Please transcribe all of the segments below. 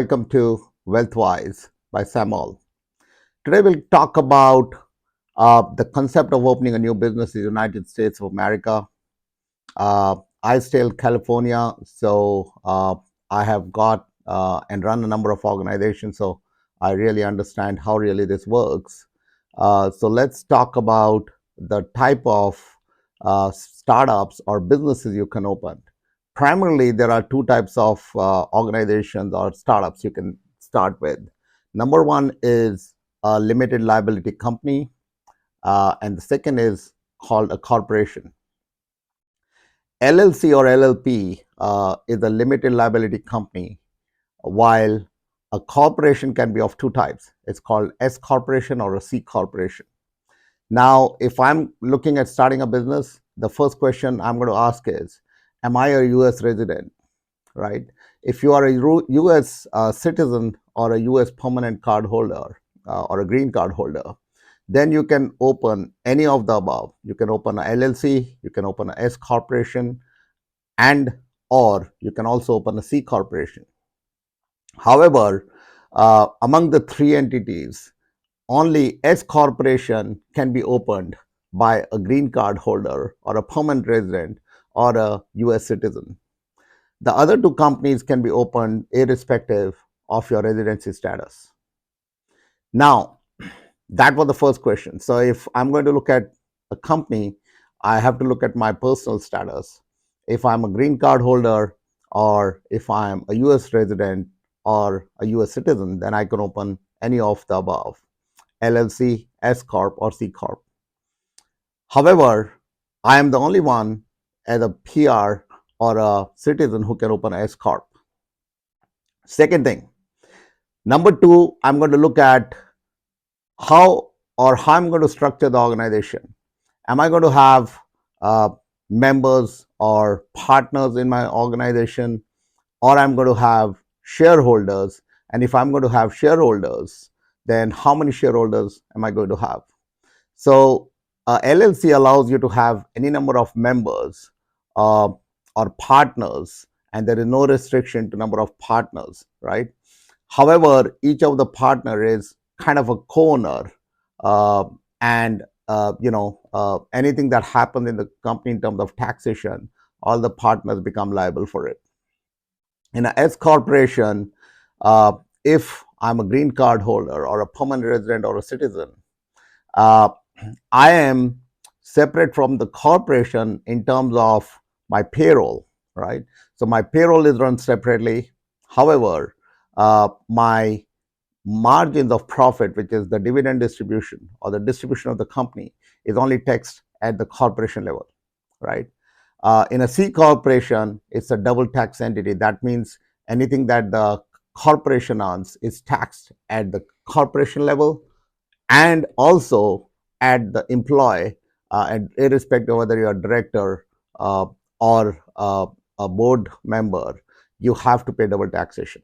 Welcome to Wealthwise by Samuel. Today we'll talk about the concept of opening a new business in the United States of America. I stay in California, so I have got and run a number of organizations, so I really understand how really this works. So let's talk about the type of startups or businesses you can open. Primarily, there are two types of organizations or startups you can start with. Number one is a limited liability company, and the second is called a corporation. LLC or LLP is a limited liability company, while a corporation can be of two types. It's called S corporation or a C corporation. Now, if I'm looking at starting a business, the first question I'm going to ask is, am I a US resident? Right? If you are a US citizen or a US permanent card holder or a green card holder, then you can open any of the above. You can open a LLC, you can open a S corporation, and or you can also open a C corporation. However, among the three entities, only S corporation can be opened by a green card holder or a permanent resident or a US citizen. The other two companies can be opened irrespective of your residency status. Now, that was the first question. So if I'm going to look at a company, I have to look at my personal status. If I'm a green card holder or if I'm a US resident or a US citizen, then I can open any of the above: LLC, S Corp, or C Corp. However, I am the only one as a PR or a citizen who can open a S Corp. Second thing, number two, I'm going to look at how I'm going to structure the organization. Am I going to have members or partners in my organization, or I'm going to have shareholders? And if I'm going to have shareholders, then how many shareholders am I going to have? So LLC allows you to have any number of members or partners, and there is no restriction to number of partners, right? However, each of the partner is kind of a co-owner, and anything that happens in the company in terms of taxation, all the partners become liable for it. In a S corporation, if I'm a green card holder or a permanent resident or a citizen, I am separate from the corporation in terms of my payroll, right? So my payroll is run separately. However, my margins of profit, which is the dividend distribution or the distribution of the company, is only taxed at the corporation level, right? In a C corporation, it's a double tax entity. That means anything that the corporation earns is taxed at the corporation level and also at the employee, and irrespective of whether you're a director or a board member, you have to pay double taxation.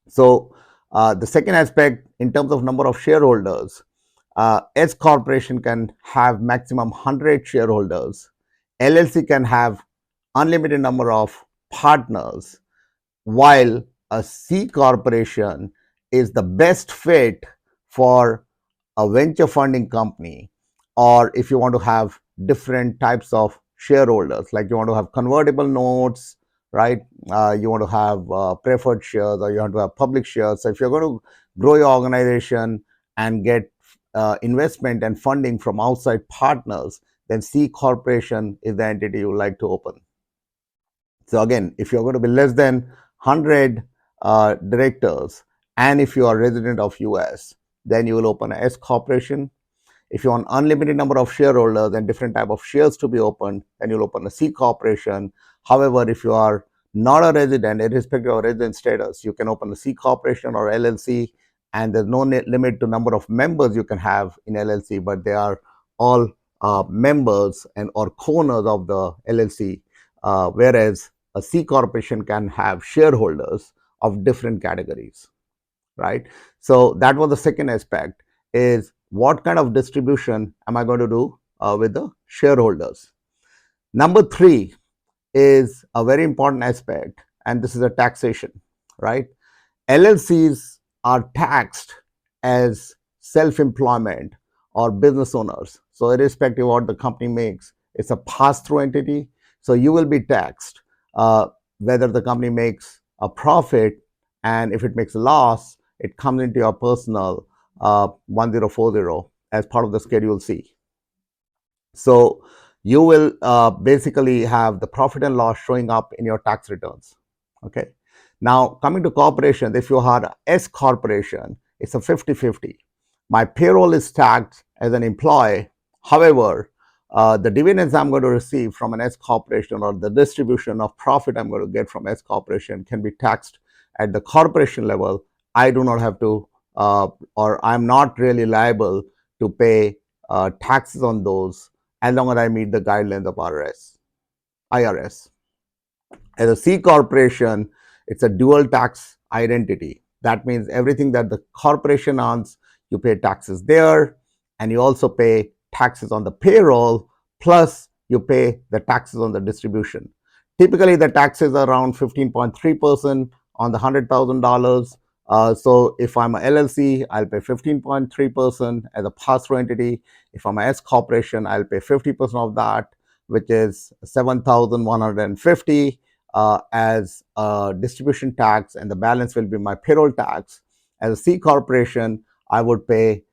So the second aspect, in terms of number of shareholders, S corporation can have maximum 100 shareholders. LLC can have unlimited number of partners, while a C corporation is the best fit for a venture funding company, or if you want to have different types of shareholders, like you want to have convertible notes, right? You want to have preferred shares, or you want to have public shares. So if you're going to grow your organization and get investment and funding from outside partners, then C corporation is the entity you would like to open. So again, if you're going to be less than 100 directors, and if you are a resident of US, then you will open a S corporation. If you want unlimited number of shareholders and different type of shares to be opened, then you'll open a C corporation. However, if you are not a resident, irrespective of resident status, you can open a C corporation or LLC, and there's no limit to number of members you can have in LLC, but they are all members and or co-owners of the LLC, whereas a C corporation can have shareholders of different categories, right? So that was the second aspect, is what kind of distribution am I going to do with the shareholders? Number three is a very important aspect, and this is a taxation, right? LLCs are taxed as self-employment or business owners. So irrespective of what the company makes, it's a pass-through entity. So you will be taxed whether the company makes a profit, and if it makes a loss, it comes into your personal 1040 as part of the Schedule C. So you will basically have the profit and loss showing up in your tax returns. Okay. Now coming to corporations, if you are S corporation, it's a 50-50. My payroll is taxed as an employee. However, the dividends I'm going to receive from an S corporation or the distribution of profit I'm going to get from S corporation can be taxed at the corporation level. I do not have to, or I'm not really liable to pay taxes on those as long as I meet the guidelines of IRS. As a C corporation, it's a dual tax identity. That means everything that the corporation owns, you pay taxes there, and you also pay taxes on the payroll, plus you pay the taxes on the distribution. Typically, the taxes are around 15.3% on the $100,000. So if I'm a LLC, I'll pay 15.3% as a pass-through entity. If I'm a S corporation, I'll pay 50% of that, which is 7,150 as a distribution tax, and the balance will be my payroll tax. As a C corporation, I would pay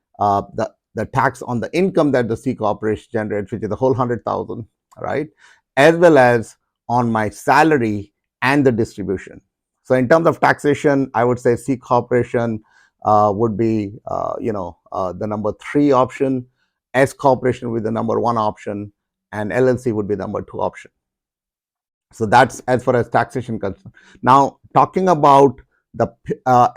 the tax on the income that the C corporation generates, which is the whole 100,000, right? As well as on my salary and the distribution. So in terms of taxation, I would say C corporation would be the number 3 option, S corporation would be the number 1 option, and LLC would be the number 2 option. So that's as far as taxation concerned. Now, talking about the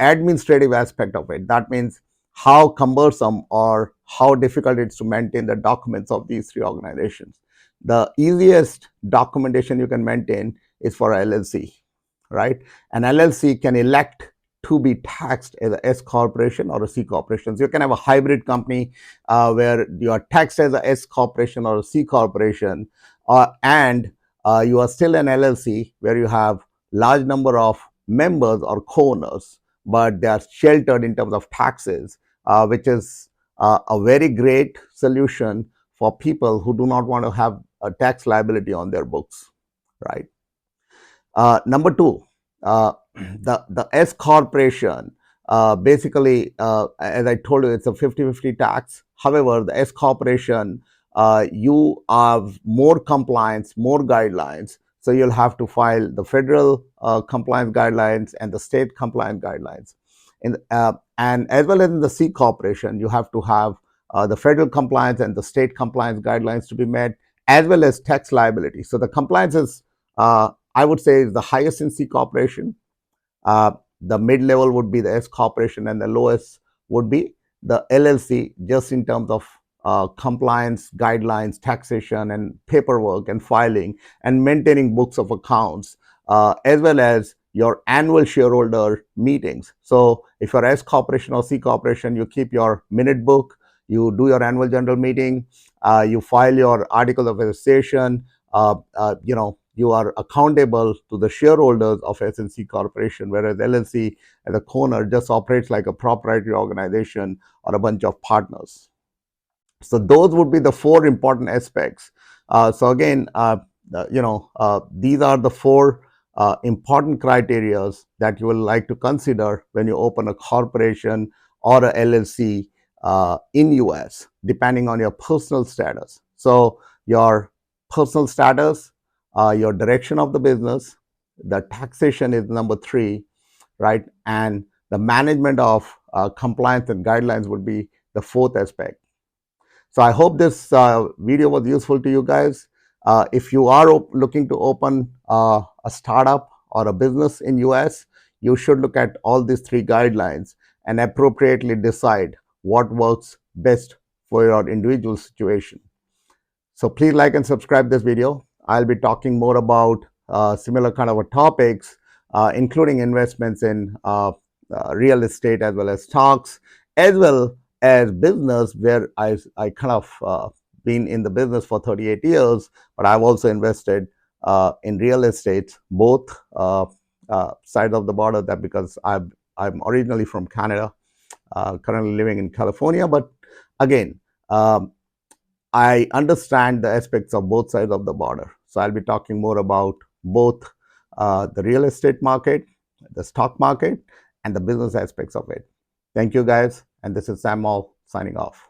administrative aspect of it, that means how cumbersome or how difficult it is to maintain the documents of these 3 organizations. The easiest documentation you can maintain is for LLC, right? An LLC can elect to be taxed as a S corporation or a C corporation. So you can have a hybrid company where you are taxed as a S corporation or a C corporation, and you are still an LLC where you have large number of members or co-owners, but they are sheltered in terms of taxes, which is a very great solution for people who do not want to have a tax liability on their books, right? Number 2, the S corporation, basically, as I told you, it's a 50-50 tax. However, the S corporation, you have more compliance, more guidelines. So you'll have to file the federal compliance guidelines and the state compliance guidelines. And as well as in the C corporation, you have to have the federal compliance and the state compliance guidelines to be met, as well as tax liability. So the compliance is, I would say, is the highest in C corporation. The mid-level would be the S corporation, and the lowest would be the LLC, just in terms of compliance guidelines, taxation, and paperwork, and filing, and maintaining books of accounts, as well as your annual shareholder meetings. So if you're S corporation or C corporation, you keep your minute book, you do your annual general meeting, you file your articles of association, you are accountable to the shareholders of S&C Corporation, whereas LLC as a co-owner just operates like a proprietary organization or a bunch of partners. So those would be the 4 important aspects. So again, these are the 4 important criteria that you will like to consider when you open a corporation or a LLC in US, depending on your personal status. So your personal status, your direction of the business, the taxation is number 3, right? And the management of compliance and guidelines would be the 4th aspect. So I hope this video was useful to you guys. If you are looking to open a startup or a business in US, you should look at all these 3 guidelines and appropriately decide what works best for your individual situation. So please like and subscribe this video. I'll be talking more about similar kind of topics, including investments in real estate as well as stocks, as well as business, where I kind of been in the business for 38 years, but I've also invested in real estate, both sides of the border, that because I've I'm originally from Canada, currently living in California. But again, um, I understand the aspects of both sides of the border. So I'll be talking more about both the real estate market, the stock market, and the business aspects of it. Thank you, guys. And this is Sam Mall signing off.